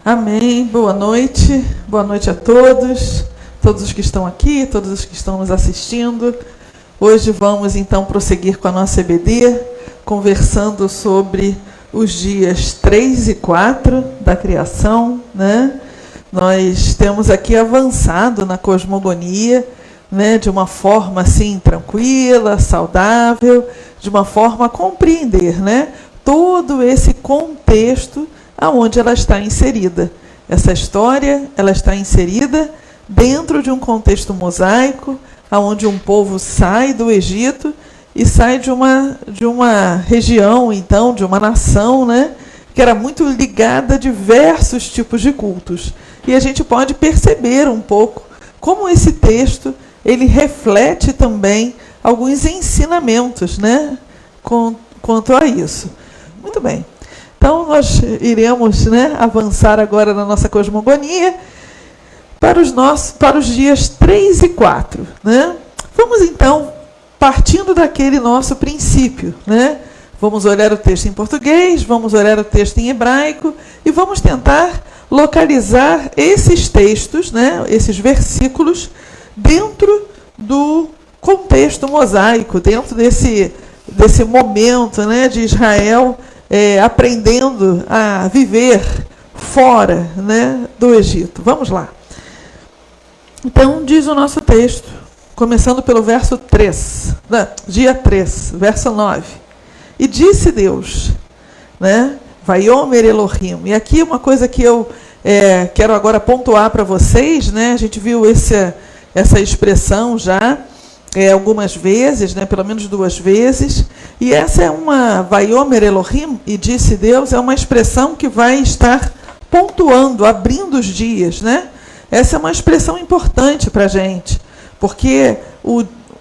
Amém. Boa noite a todos os que estão aqui, todos os que estão nos assistindo. Hoje vamos então prosseguir com a nossa EBD, conversando sobre os dias 3 e 4 da criação, né? Nós temos aqui avançado na cosmogonia, né, de uma forma assim tranquila, saudável, de uma forma a compreender, né, todo esse contexto aonde ela está inserida. Essa história, ela está inserida dentro de um contexto mosaico, aonde um povo sai do Egito e sai de uma região, então, de uma nação, né, que era muito ligada a diversos tipos de cultos. E a gente pode perceber um pouco como esse texto ele reflete também alguns ensinamentos, né, quanto a isso. Muito bem. Então, nós iremos, né, avançar agora na nossa cosmogonia para os dias 3 e 4. Né? Vamos, então, partindo daquele nosso princípio. Né? Vamos olhar o texto em português, vamos olhar o texto em hebraico e vamos tentar localizar esses textos, né, esses versículos, dentro do contexto mosaico, dentro desse momento, né, de Israel aprendendo a viver fora, né, do Egito. Vamos lá. Então, diz o nosso texto, começando pelo verso 3, dia 3, verso 9. E disse Deus, né, Vaiomer Elohim. E aqui uma coisa que eu quero agora pontuar para vocês, né, a gente viu essa expressão já algumas vezes, né, pelo menos 2 vezes, e essa é uma Vaiomer Elohim, e disse Deus, é uma expressão que vai estar pontuando, abrindo os dias, né? Essa é uma expressão importante para a gente, porque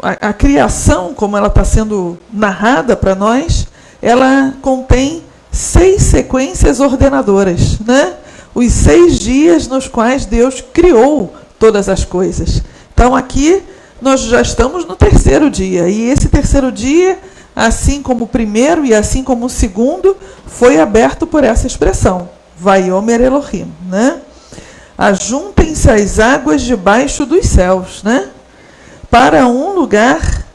a criação, como ela está sendo narrada para nós, ela contém 6 sequências ordenadoras, né? Os 6 dias nos quais Deus criou todas as coisas. Então, aqui nós já estamos no 3º dia, e esse 3º dia, assim como o primeiro e assim como o segundo, foi aberto por essa expressão, Vaiomer Elohim, né? Ajuntem-se as águas debaixo dos céus, né? Para um lugar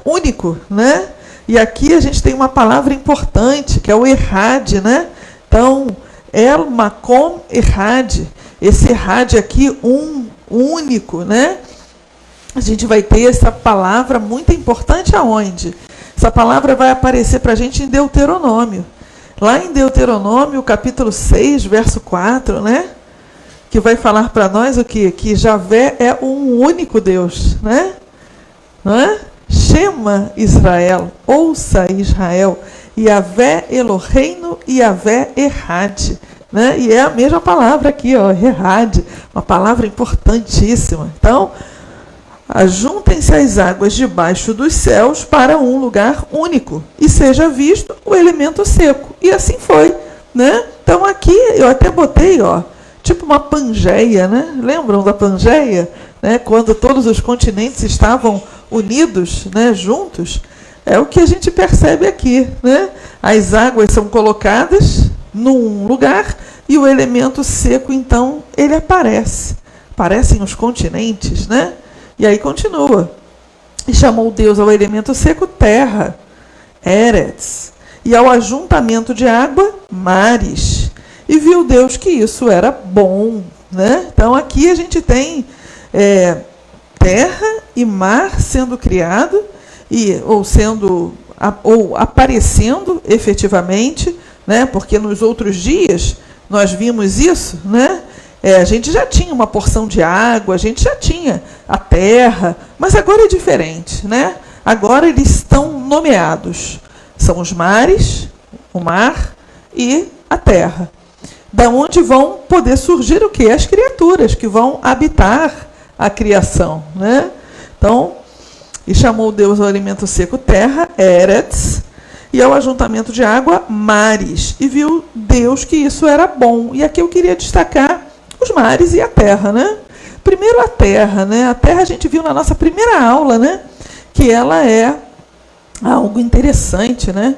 único, né? E aqui a gente tem uma palavra importante, que é o Errad, né? Então, El Makom Errad, esse Errad aqui, único, né? A gente vai ter essa palavra muito importante aonde? Essa palavra vai aparecer para a gente em Deuteronômio. Lá em Deuteronômio, capítulo 6, verso 4, né? Que vai falar para nós o quê? Que Javé é um único Deus, né? Não é? Shema Israel, ouça Israel, Yavé Eloheinu e Yavé Errad. Né? E é a mesma palavra aqui, ó, Errad, uma palavra importantíssima. Então, ajuntem-se as águas debaixo dos céus para um lugar único, e seja visto o elemento seco. E assim foi. Né? Então, aqui eu até botei, ó, tipo uma Pangeia, né? Lembram da Pangeia? Né? Quando todos os continentes estavam unidos, né, juntos, é o que a gente percebe aqui. Né? As águas são colocadas num lugar, e o elemento seco, então, ele aparece. Aparecem os continentes, né? E aí continua. E chamou Deus ao elemento seco terra, Eretz, e ao ajuntamento de água, mares. E viu Deus que isso era bom, né? Então, aqui a gente tem terra e mar sendo criado, ou aparecendo efetivamente, né? Porque nos outros dias nós vimos isso, né? A gente já tinha uma porção de água, a gente já tinha a terra, mas agora é diferente, né? Agora eles estão nomeados. São os mares, o mar e a terra. Da onde vão poder surgir o quê? As criaturas que vão habitar a criação, né? Então, e chamou Deus ao alimento seco terra, Eretz, e ao ajuntamento de água, mares. E viu Deus que isso era bom. E aqui eu queria destacar os mares e a terra, né? Primeiro a terra, né? A terra a gente viu na nossa primeira aula, né? Que ela é algo interessante, né?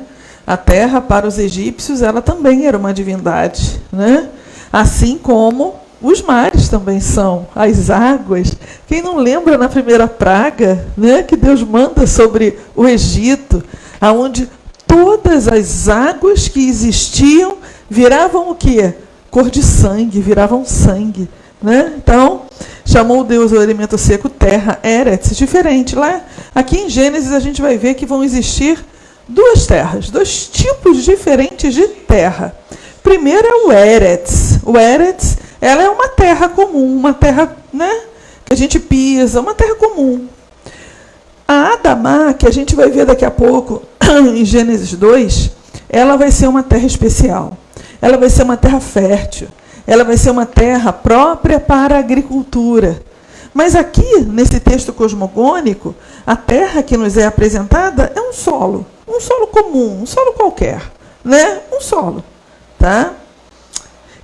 A terra, para os egípcios, ela também era uma divindade, né? Assim como os mares também são, as águas. Quem não lembra na primeira praga, né, que Deus manda sobre o Egito, aonde todas as águas que existiam viravam o quê? Cor de sangue, viravam sangue, né? Então, chamou Deus o elemento seco terra, Eretz, diferente. Lá, aqui em Gênesis a gente vai ver que vão existir duas terras, dois tipos diferentes de terra. Primeiro é o Eretz. O Eretz, ela é uma terra comum, uma terra, né, que a gente pisa, uma terra comum. A Adamá, que a gente vai ver daqui a pouco, em Gênesis 2, ela vai ser uma terra especial. Ela vai ser uma terra fértil. Ela vai ser uma terra própria para a agricultura. Mas aqui, nesse texto cosmogônico, a terra que nos é apresentada é um solo comum, um solo qualquer, né? Um solo, tá?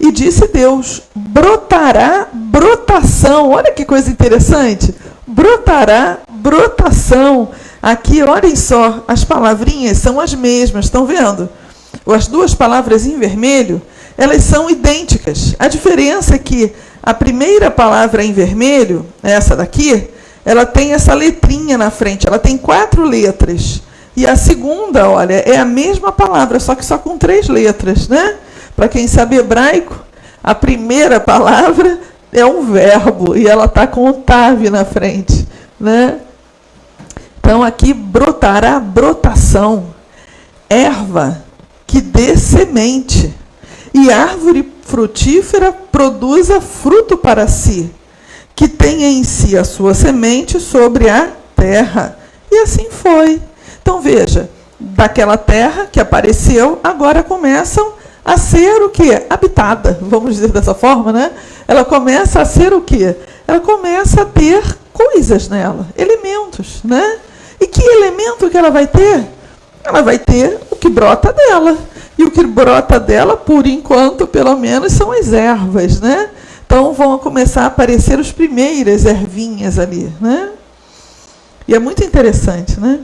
E disse Deus, brotará brotação. Olha que coisa interessante. Brotará brotação. Aqui, olhem só, as palavrinhas são as mesmas, estão vendo? As duas palavras em vermelho, elas são idênticas. A diferença é que a primeira palavra em vermelho, essa daqui, ela tem essa letrinha na frente, ela tem 4 letras. E a segunda, olha, é a mesma palavra, só que só com 3 letras, né? Para quem sabe hebraico, a primeira palavra é um verbo e ela está com o tav na frente, né? Então aqui brotará brotação, erva que dê semente, e árvore frutífera produza fruto para si, que tenha em si a sua semente sobre a terra. E assim foi. Então veja, daquela terra que apareceu, agora começam a ser o quê? Habitada, vamos dizer dessa forma, né? Ela começa a ser o quê? Ela começa a ter coisas nela, elementos, né? E que elemento que ela vai ter? Ela vai ter o que brota dela. E o que brota dela, por enquanto, pelo menos, são as ervas, né? Então vão começar a aparecer as primeiras ervinhas ali, né? E é muito interessante, né?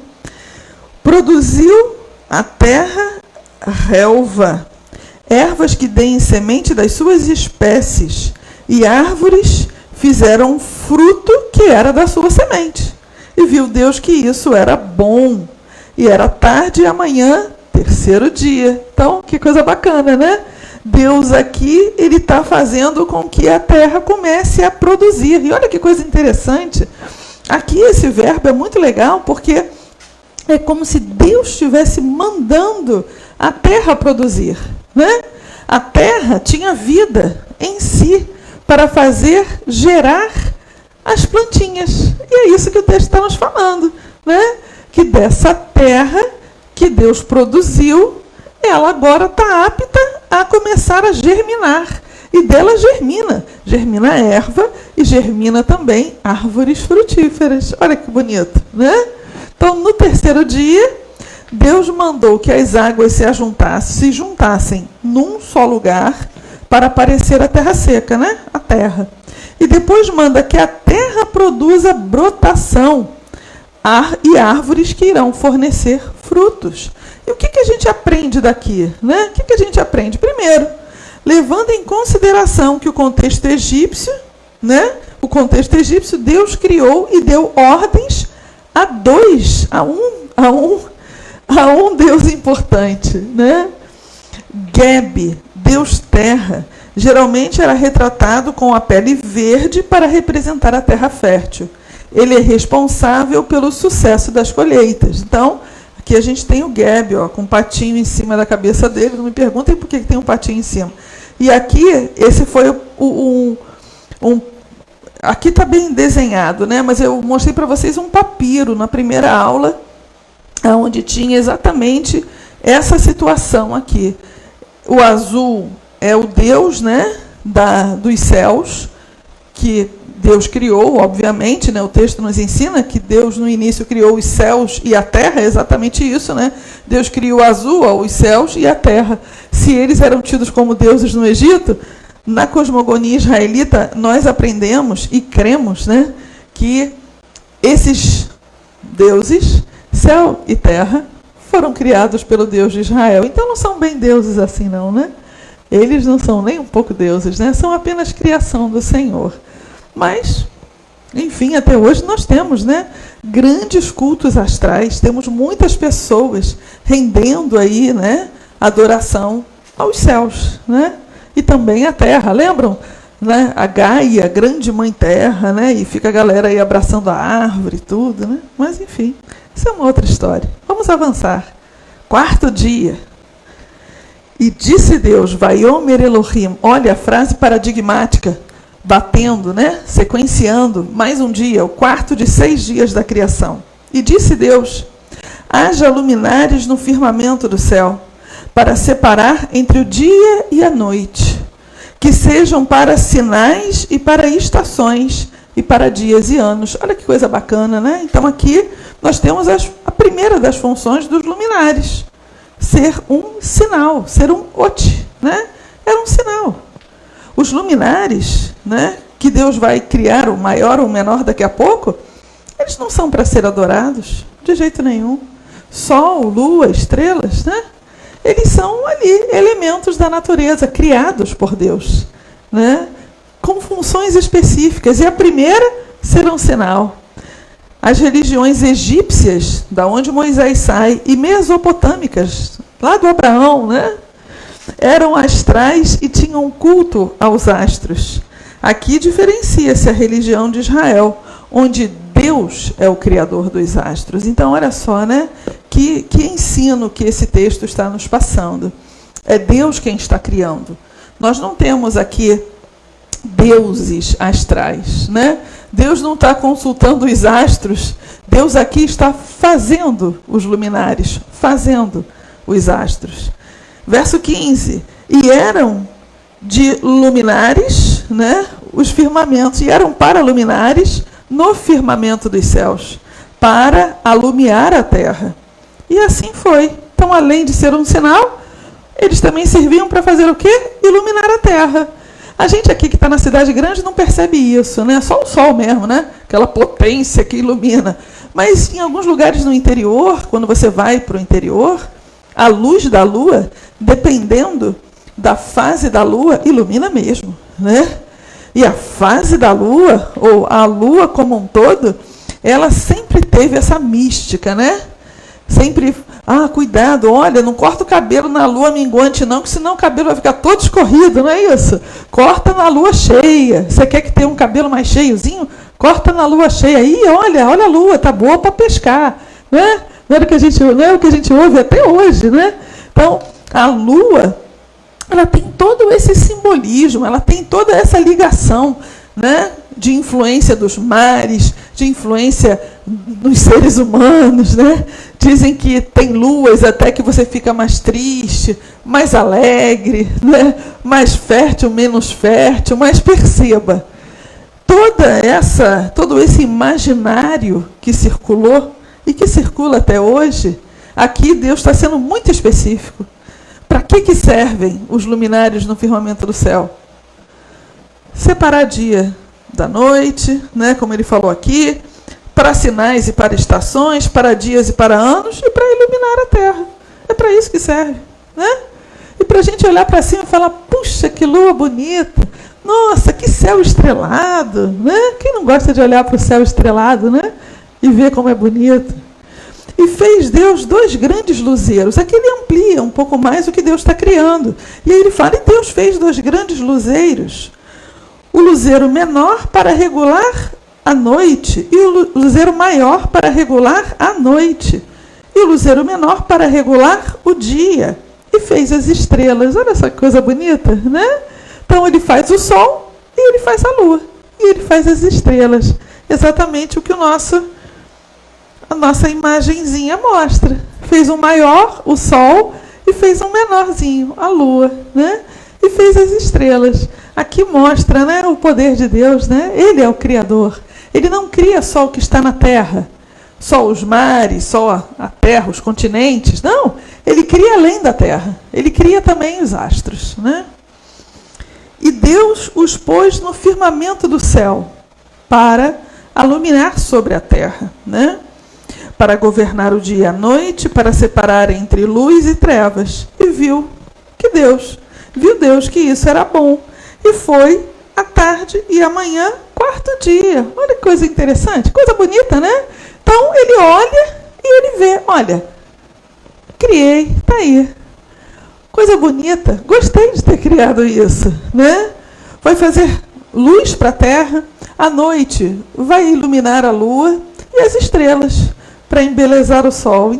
Produziu a terra relva, ervas que deem semente das suas espécies, e árvores fizeram fruto que era da sua semente. E viu Deus que isso era bom. E era tarde e amanhã, terceiro dia. Então, que coisa bacana, né? Deus aqui, ele está fazendo com que a terra comece a produzir. E olha que coisa interessante. Aqui esse verbo é muito legal, porque é como se Deus estivesse mandando a terra produzir, né? A terra tinha vida em si para fazer gerar as plantinhas. E é isso que o texto está nos falando, né? Que dessa terra que Deus produziu, ela agora está apta a começar a germinar. E dela germina a erva e germina também árvores frutíferas. Olha que bonito, né? Então, no terceiro dia, Deus mandou que as águas se juntassem num só lugar para aparecer a terra seca, né? A terra. E depois manda que a terra produza brotação e árvores que irão fornecer frutos. E o que a gente aprende daqui, né? O que a gente aprende? Primeiro, levando em consideração que o contexto egípcio, né? O contexto egípcio, Deus criou e deu ordens a um Deus importante, né? Geb, Deus terra, geralmente era retratado com a pele verde para representar a terra fértil. Ele é responsável pelo sucesso das colheitas. Então, aqui a gente tem o Geb, ó, com um patinho em cima da cabeça dele. Não me perguntem por que tem um patinho em cima. E aqui, esse foi aqui está bem desenhado, né? Mas eu mostrei para vocês um papiro na primeira aula, onde tinha exatamente essa situação aqui. O azul é o Deus, né, dos céus, que Deus criou, obviamente, né? O texto nos ensina que Deus no início criou os céus e a terra, é exatamente isso, né? Deus criou o azul, ó, os céus e a terra. Se eles eram tidos como deuses no Egito, na cosmogonia israelita nós aprendemos e cremos, né, que esses deuses, céu e terra, foram criados pelo Deus de Israel. Então não são bem deuses assim não, né? Eles não são nem um pouco deuses, né? São apenas criação do Senhor. Mas, enfim, até hoje nós temos, né, grandes cultos astrais, temos muitas pessoas rendendo aí, né, adoração aos céus, né? E também à terra. Lembram? Né? A Gaia, a grande mãe terra, né? E fica a galera aí abraçando a árvore e tudo, né? Mas enfim, isso é uma outra história. Vamos avançar. 4º dia. E disse Deus, Vaiomer Elohim, olha a frase paradigmática, batendo, né? Sequenciando, mais um dia, o 4º de 6 dias da criação. E disse Deus, haja luminares no firmamento do céu, para separar entre o dia e a noite, que sejam para sinais e para estações, e para dias e anos. Olha que coisa bacana, né? Então aqui nós temos a primeira das funções dos luminares, ser um sinal, ser um ot, né? É um sinal. Os luminares, né, que Deus vai criar, o maior ou o menor daqui a pouco, eles não são para ser adorados, de jeito nenhum. Sol, lua, estrelas, né? Eles são ali elementos da natureza, criados por Deus, né? Com funções específicas. E a primeira, ser um sinal. As religiões egípcias, da onde Moisés sai, e mesopotâmicas, lá do Abraão, né? Eram astrais e tinham culto aos astros. Aqui diferencia-se a religião de Israel, onde Deus é o criador dos astros. Então, olha só, né? Que ensino que esse texto está nos passando. É Deus quem está criando. Nós não temos aqui deuses astrais, né? Deus não está consultando os astros. Deus aqui está fazendo os luminares, fazendo os astros. Verso 15. E eram de luminares, né? Os firmamentos, e eram para luminares no firmamento dos céus, para alumiar a terra. E assim foi. Então, além de ser um sinal, eles também serviam para fazer o quê? Iluminar a terra. A gente aqui que está na cidade grande não percebe isso, né? Só o sol mesmo, né? Aquela potência que ilumina. Mas em alguns lugares no interior, quando você vai para o interior, a luz da lua, dependendo da fase da lua, ilumina mesmo, né? E a fase da lua, ou a lua como um todo, ela sempre teve essa mística, né? Sempre, cuidado, olha, não corta o cabelo na lua minguante não, que senão o cabelo vai ficar todo escorrido, não é isso? Corta na lua cheia. Você quer que tenha um cabelo mais cheiozinho? Corta na lua cheia. Aí, olha a lua, tá boa para pescar, né? Não é o que a gente ouve até hoje, né? Então, a lua, ela tem todo esse simbolismo, ela tem toda essa ligação, né, de influência dos mares, de influência dos seres humanos, né? Dizem que tem luas até que você fica mais triste, mais alegre, né? Mais fértil, menos fértil, mas perceba, todo esse imaginário que circulou e que circula até hoje, aqui Deus está sendo muito específico. Para que servem os luminares no firmamento do céu? Separar dia da noite, né, como ele falou aqui, para sinais e para estações, para dias e para anos, e para iluminar a terra. É para isso que serve, né? E para a gente olhar para cima e falar, puxa, que lua bonita, nossa, que céu estrelado, né? Quem não gosta de olhar para o céu estrelado, né? E ver como é bonito. E fez Deus 2 grandes luzeiros. Aqui ele amplia um pouco mais o que Deus está criando. E aí ele fala, e Deus fez 2 grandes luzeiros. O luzeiro menor para regular a noite, e o luzeiro maior para regular a noite, e o luzeiro menor para regular o dia. E fez as estrelas. Olha essa coisa bonita, né? Então ele faz o sol, e ele faz a lua, e ele faz as estrelas. Exatamente o que a nossa imagenzinha mostra. Fez um maior, o sol, e fez um menorzinho, a lua, né? E fez as estrelas. Aqui mostra, né, o poder de Deus, né? Ele é o Criador. Ele não cria só o que está na terra, só os mares, só a terra, os continentes. Não, ele cria além da terra. Ele cria também os astros, né? E Deus os pôs no firmamento do céu para iluminar sobre a terra, né? para governar o dia e a noite, para separar entre luz e trevas. E viu Deus que isso era bom. E foi a tarde e a manhã, quarto dia. Olha que coisa interessante, coisa bonita, né? Então ele olha e ele vê, olha, criei, está aí. Coisa bonita, gostei de ter criado isso, né? Vai fazer luz para a terra, à noite vai iluminar a lua e as estrelas, para embelezar o céu.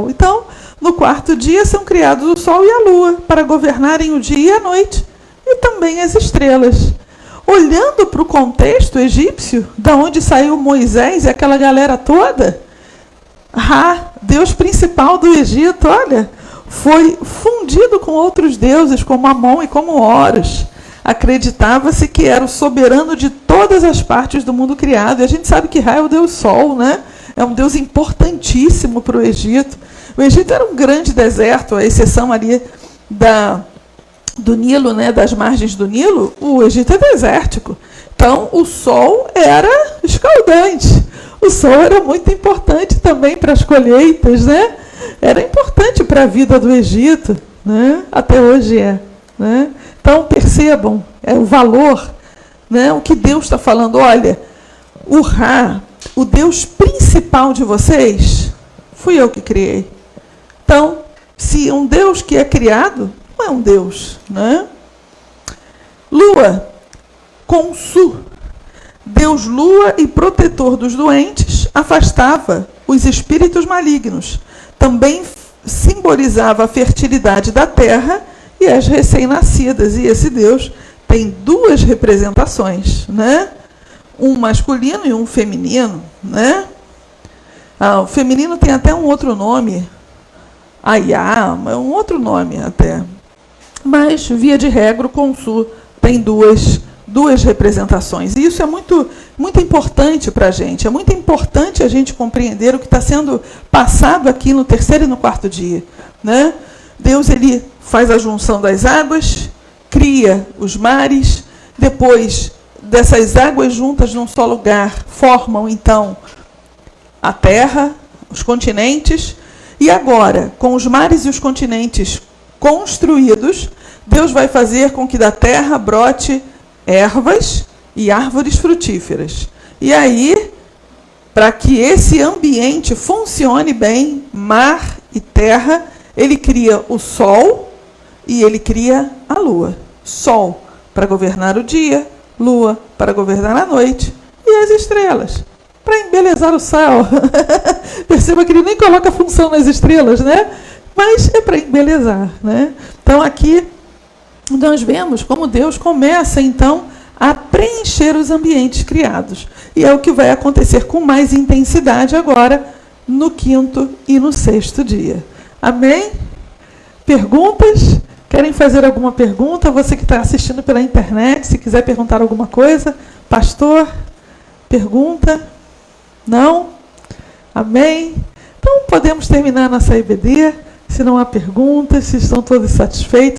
Então, no quarto dia são criados o sol e a lua, para governarem o dia e a noite, e também as estrelas. Olhando para o contexto egípcio, da onde saiu Moisés e aquela galera toda, Deus principal do Egito, olha, foi fundido com outros deuses, como Amon e como Horus. Acreditava-se que era o soberano de todas as partes do mundo criado. E a gente sabe que Ra é o deus Sol, né? É um deus importantíssimo para o Egito. O Egito era um grande deserto, à exceção ali do Nilo, né? Das margens do Nilo. O Egito é desértico. Então, o Sol era escaldante. O Sol era muito importante também para as colheitas, né? Era importante para a vida do Egito, né? Até hoje é, né? Então, percebam, é o valor, né? O que Deus está falando. Olha, o Ra, o Deus principal de vocês, fui eu que criei. Então, se um Deus que é criado, não é um Deus, né? Lua, Consu, Deus Lua e protetor dos doentes, afastava os espíritos malignos. Também simbolizava a fertilidade da terra e as recém-nascidas. E esse Deus tem duas representações, né? Um masculino e um feminino, né? O feminino tem até um outro nome, Ayá, um outro nome até. Mas, via de regra, o Consu tem duas representações. E isso é muito, muito importante para a gente. É muito importante a gente compreender o que está sendo passado aqui no terceiro e no quarto dia, né? Deus, ele faz a junção das águas, cria os mares, depois dessas águas juntas num só lugar, formam então a terra, os continentes, e agora, com os mares e os continentes construídos, Deus vai fazer com que da terra brote ervas e árvores frutíferas. E aí, para que esse ambiente funcione bem, mar e terra, ele cria o sol e ele cria a lua. Sol para governar o dia, lua para governar a noite, e as estrelas para embelezar o céu. Perceba que ele nem coloca função nas estrelas, né? Mas é para embelezar, né? Então aqui nós vemos como Deus começa então a preencher os ambientes criados. E é o que vai acontecer com mais intensidade agora no quinto e no sexto dia. Amém? Perguntas? Querem fazer alguma pergunta? Você que está assistindo pela internet, se quiser perguntar alguma coisa. Pastor, pergunta? Não? Amém? Então podemos terminar nossa EBD. Se não há perguntas, se estão todos satisfeitos.